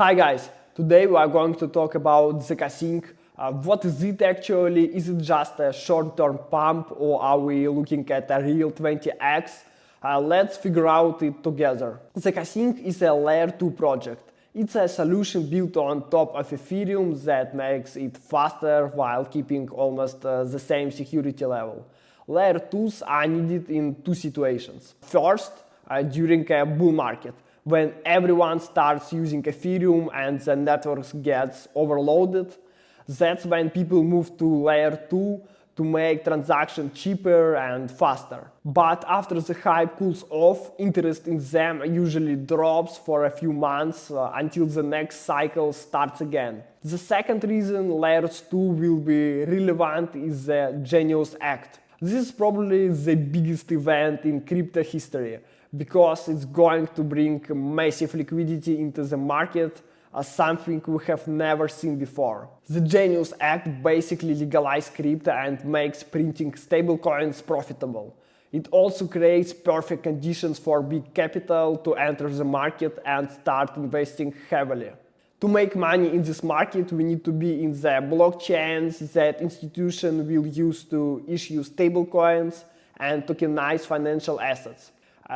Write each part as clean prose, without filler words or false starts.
Hi guys, today we are going to talk about ZKsync. What is it actually? Is it just a short-term pump or are we looking at a real 20x? Let's figure out it together. ZKsync is a layer 2 project. It's a solution built on top of Ethereum that makes it faster while keeping almost the same security level. Layer 2s are needed in two situations. First, during a bull market, when everyone starts using Ethereum and the network gets overloaded. That's when people move to layer 2 to make transactions cheaper and faster. But after the hype cools off, interest in them usually drops for a few months until the next cycle starts again. The second reason layers 2 will be relevant is the Genius Act. This is probably the biggest event in crypto history, because it's going to bring massive liquidity into the market, something we have never seen before. The Genius Act basically legalizes crypto and makes printing stablecoins profitable. It also creates perfect conditions for big capital to enter the market and start investing heavily. To make money in this market, we need to be in the blockchains that institutions will use to issue stablecoins and tokenize financial assets.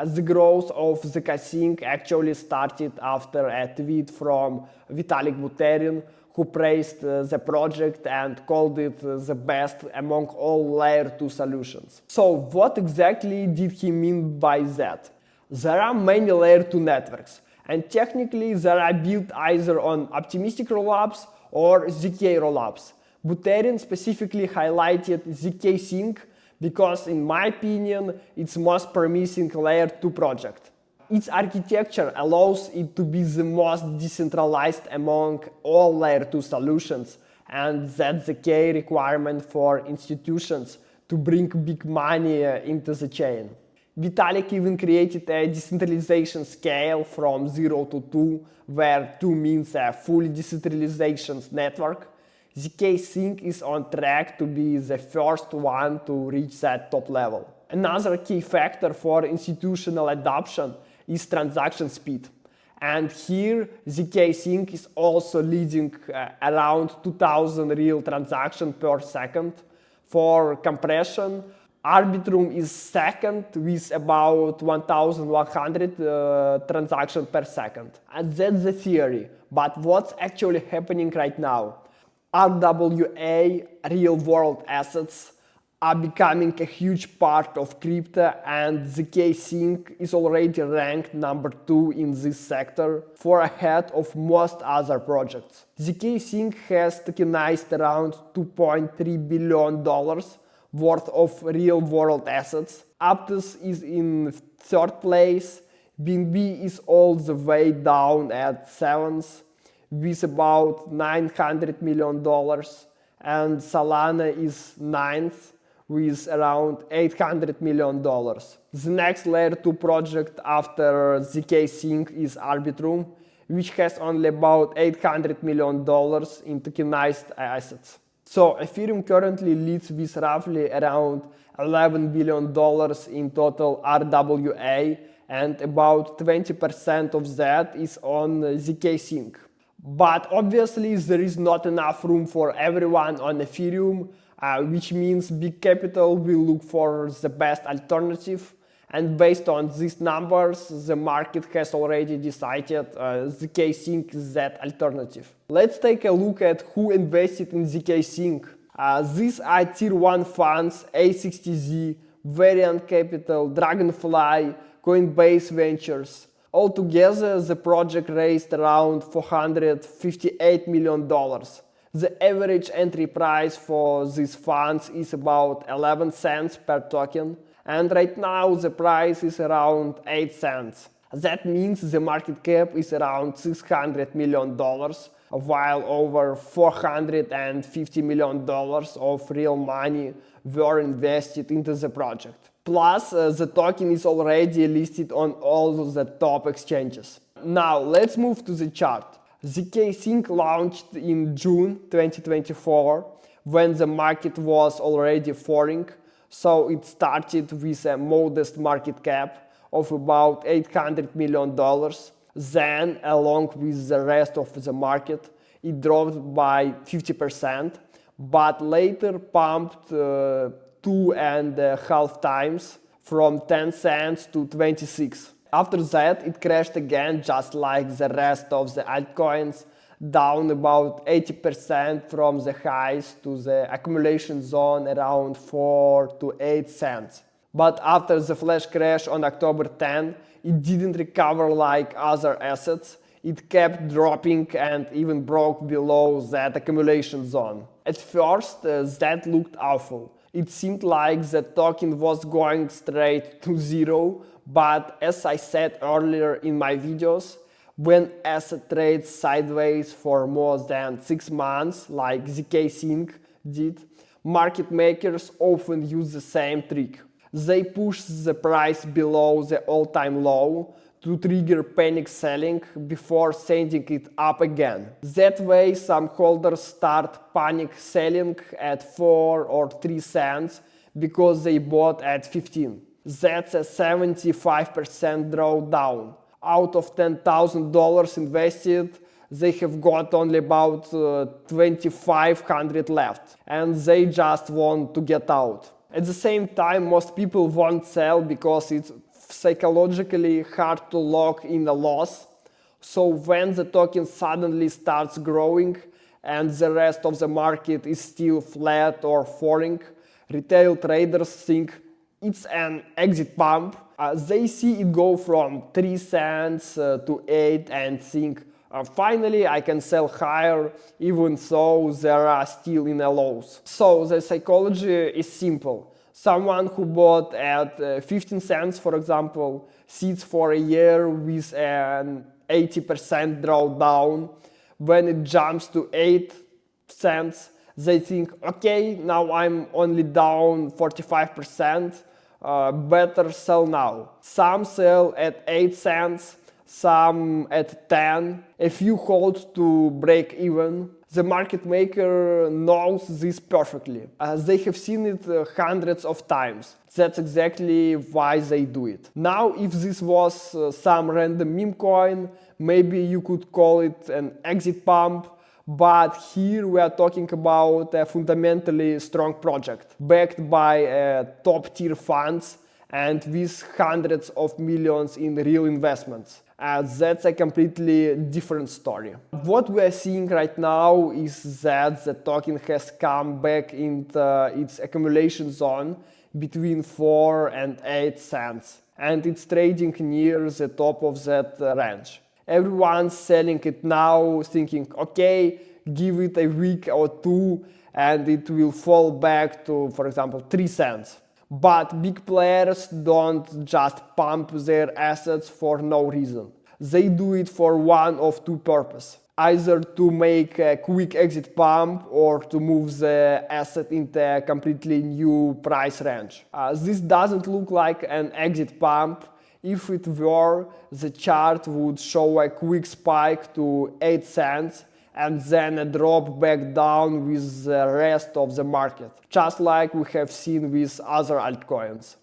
The growth of ZKsync actually started after a tweet from Buterin, who praised the project and called it the best among all layer 2 solutions. So what exactly did he mean by that? There are many layer 2 networks, and technically they are built either on optimistic rollups or ZK rollups. Buterin specifically highlighted ZKsync because, in my opinion, it's most promising layer 2 project. Its architecture allows it to be the most decentralized among all layer 2 solutions, and that's the key requirement for institutions to bring big money into the chain. Vitalik even created a decentralization scale from 0 to 2, where 2 means a full decentralization network. ZKsync is on track to be the first one to reach that top level. Another key factor for institutional adoption is transaction speed. And here, ZKsync is also leading around 2000 real transactions per second. For compression, Arbitrum is second with about 1100 transactions per second. And that's the theory. But what's actually happening right now? RWA, real-world assets, are becoming a huge part of crypto, and ZKsync is already ranked number 2 in this sector, far ahead of most other projects. ZKsync has tokenized around $2.3 billion worth of real-world assets. Aptos is in third place, BNB is all the way down at 7th, with about $900 million, and Solana is 9th with around $800 million. The next layer 2 project after ZKsync is Arbitrum, which has only about $800 million in tokenized assets. So Ethereum currently leads with roughly around $11 billion in total RWA, and about 20% of that is on ZKsync. But obviously there is not enough room for everyone on Ethereum, which means big capital will look for the best alternative, and based on these numbers the market has already decided ZKsync is that alternative. Let's take a look at who invested in ZKsync. These are tier 1 funds: A60Z, Variant Capital, Dragonfly, Coinbase Ventures. Altogether, the project raised around $458 million. The average entry price for these funds is about 11 cents per token, and right now the price is around 8 cents. That means the market cap is around $600 million, while over $450 million of real money were invested into the project. Plus, the token is already listed on all of the top exchanges. Now, let's move to the chart. ZKsync launched in June 2024, when the market was already falling, so it started with a modest market cap of about $800 million. Then, along with the rest of the market, it dropped by 50%, but later pumped 2.5 times from 10 cents to 26. After that, it crashed again, just like the rest of the altcoins, down about 80% from the highs to the accumulation zone around 4 to 8 cents. But after the flash crash on October 10, it didn't recover like other assets. It kept dropping and even broke below that accumulation zone. At first, that looked awful. It seemed like the token was going straight to zero, but as I said earlier in my videos, when asset trades sideways for more than 6 months, like ZKsync did, market makers often use the same trick. They push the price below the all-time low to trigger panic selling before sending it up again. That way, some holders start panic selling at 4 or 3 cents because they bought at 15. That's a 75% drawdown. Out of $10,000 invested, they have got only about 2,500 left, and they just want to get out. At the same time, most people won't sell because it's psychologically hard to lock in a loss. So when the token suddenly starts growing and the rest of the market is still flat or falling, retail traders think it's an exit pump. They see it go from 3 cents to 8 and think, finally I can sell higher even though they are still in a loss. So the psychology is simple. Someone who bought at 15 cents, for example, sits for a year with an 80% drawdown. When it jumps to 8 cents, they think, okay, now I'm only down 45%, better sell now. Some sell at 8 cents, some at 10. A few hold to break even. The market maker knows this perfectly. They have seen it hundreds of times. That's exactly why they do it. Now, if this was some random meme coin, maybe you could call it an exit pump. But here we are talking about a fundamentally strong project, backed by top-tier funds and with hundreds of millions in real investments. That's a completely different story. What we are seeing right now is that the token has come back into its accumulation zone between 4 and 8 cents, and it's trading near the top of that range. Everyone's selling it now, thinking, okay, give it a week or two and it will fall back to, for example, 3 cents. But big players don't just pump their assets for no reason. They do it for one of two purposes. Either to make a quick exit pump or to move the asset into a completely new price range. This doesn't look like an exit pump. If it were, the chart would show a quick spike to 8 cents and then a drop back down with the rest of the market, just like we have seen with other altcoins.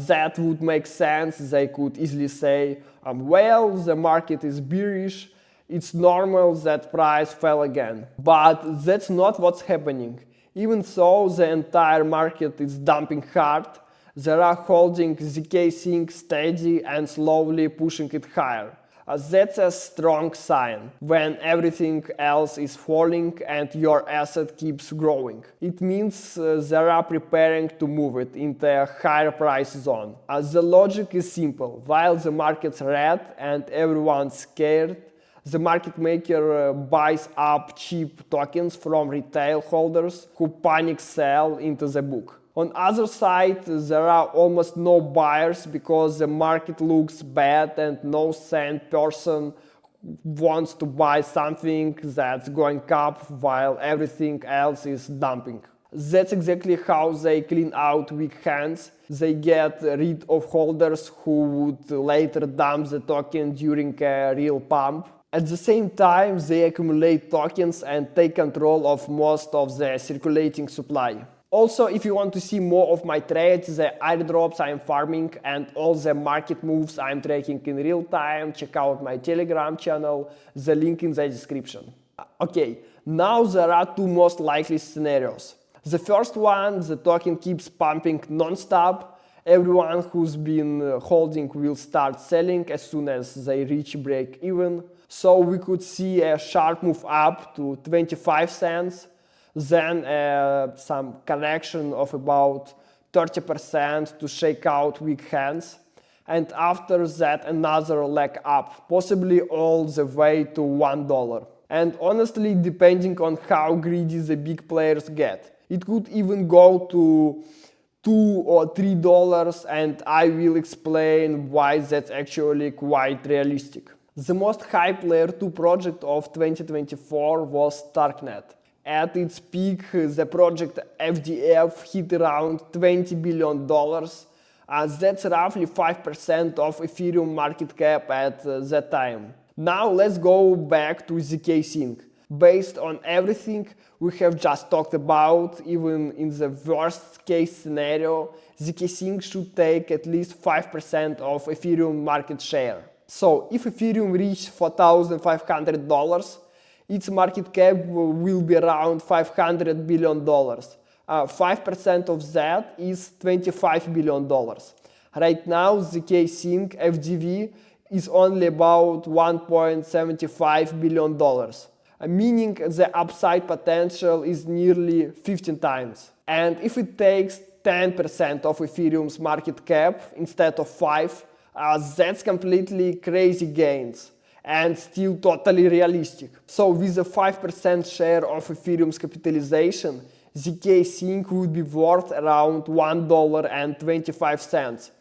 That would make sense. They could easily say, well, the market is bearish, it's normal that price fell again. But that's not what's happening. Even though the entire market is dumping hard, they are holding ZKsync steady and slowly pushing it higher. That's a strong sign when everything else is falling and your asset keeps growing. It means they are preparing to move it into a higher price zone. The logic is simple. While the market's red and everyone's scared, the market maker buys up cheap tokens from retail holders who panic sell into the book. On the other side, there are almost no buyers because the market looks bad and no sane person wants to buy something that's going up while everything else is dumping. That's exactly how they clean out weak hands. They get rid of holders who would later dump the token during a real pump. At the same time, they accumulate tokens and take control of most of the circulating supply. Also, if you want to see more of my trades, the airdrops I'm farming, and all the market moves I'm tracking in real time, check out my Telegram channel, the link in the description. Okay, now there are two most likely scenarios. The first one, the token keeps pumping non-stop. Everyone who's been holding will start selling as soon as they reach break even. So we could see a sharp move up to 25 cents, then some correction of about 30% to shake out weak hands, and after that another leg up, possibly all the way to $1. And honestly, depending on how greedy the big players get, it could even go to $2 or $3, and I will explain why that's actually quite realistic. The most hyped Layer 2 project of 2024 was Starknet. At its peak, the project FDF hit around $20 billion. That's roughly 5% of Ethereum market cap at that time. Now let's go back to ZKsync. Based on everything we have just talked about, even in the worst case scenario, ZKsync should take at least 5% of Ethereum market share. So if Ethereum reaches $4,500, its market cap will be around $500 billion. 5% of that is $25 billion. Right now, ZKsync FDV is only about $1.75 billion, meaning the upside potential is nearly 15 times. And if it takes 10% of Ethereum's market cap instead of 5%, that's completely crazy gains and still totally realistic. So with a 5% share of Ethereum's capitalization, ZKsync would be worth around $1.25.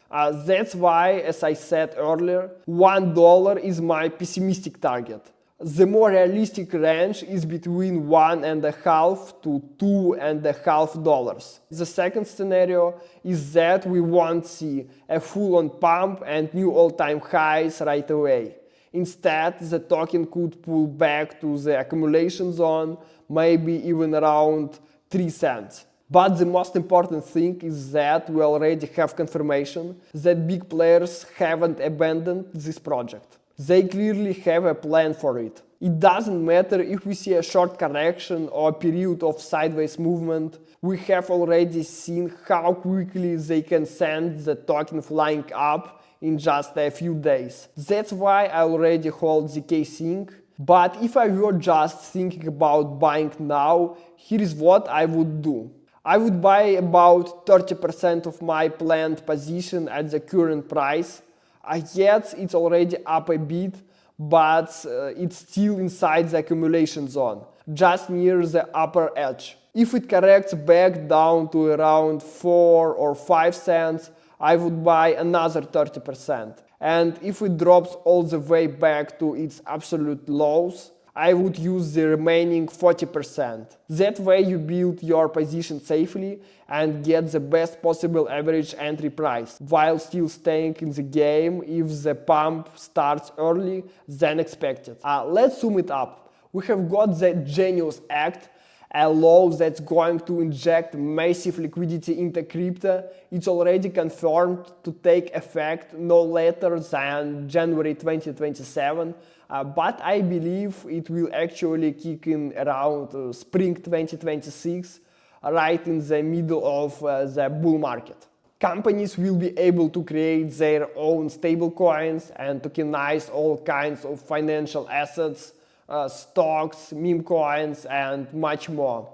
That's why, as I said earlier, $1 is my pessimistic target. The more realistic range is between $1.5 to $2.5. The second scenario is that we won't see a full-on pump and new all-time highs right away. Instead, the token could pull back to the accumulation zone, maybe even around 3 cents. But the most important thing is that we already have confirmation that big players haven't abandoned this project. They clearly have a plan for it. It doesn't matter if we see a short correction or a period of sideways movement, we have already seen how quickly they can send the token flying up in just a few days. That's why I already hold ZKsync. But if I were just thinking about buying now, here is what I would do. I would buy about 30% of my planned position at the current price. Yes, it's already up a bit, but it's still inside the accumulation zone, just near the upper edge. If it corrects back down to around 4 or 5 cents, I would buy another 30%. And if it drops all the way back to its absolute lows, I would use the remaining 40%. That way you build your position safely and get the best possible average entry price, while still staying in the game if the pump starts early than expected. Let's sum it up. We have got the Genius Act, a law that's going to inject massive liquidity into crypto. It's already confirmed to take effect no later than January 2027. But I believe it will actually kick in around spring 2026, right in the middle of the bull market. Companies will be able to create their own stablecoins and tokenize all kinds of financial assets, stocks, meme coins, and much more.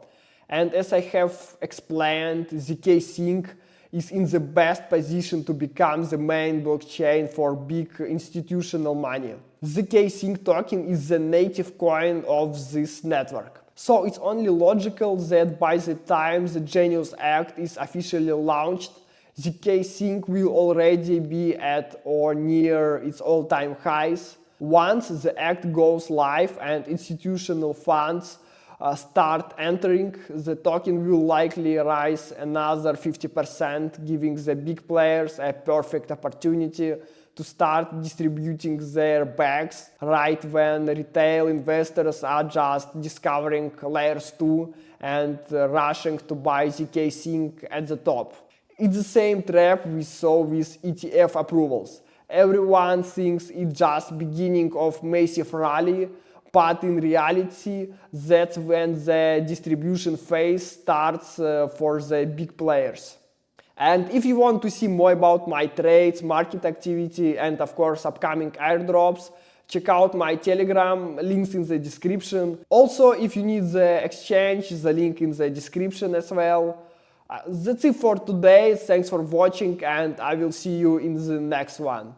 And as I have explained, ZKsync is in the best position to become the main blockchain for big institutional money. ZKsync token is the native coin of this network. So it's only logical that by the time the Genius Act is officially launched, ZKsync will already be at or near its all-time highs. Once the act goes live and institutional funds start entering, the token will likely rise another 50%, giving the big players a perfect opportunity to start distributing their bags right when retail investors are just discovering layers 2 and rushing to buy ZKsync at the top. It's the same trap we saw with ETF approvals. Everyone thinks it's just beginning of massive rally, but in reality, that's when the distribution phase starts for the big players. And if you want to see more about my trades, market activity, and of course upcoming airdrops, check out my Telegram, links in the description. Also, if you need the exchange, the link in the description as well. That's it for today. Thanks for watching, and I will see you in the next one.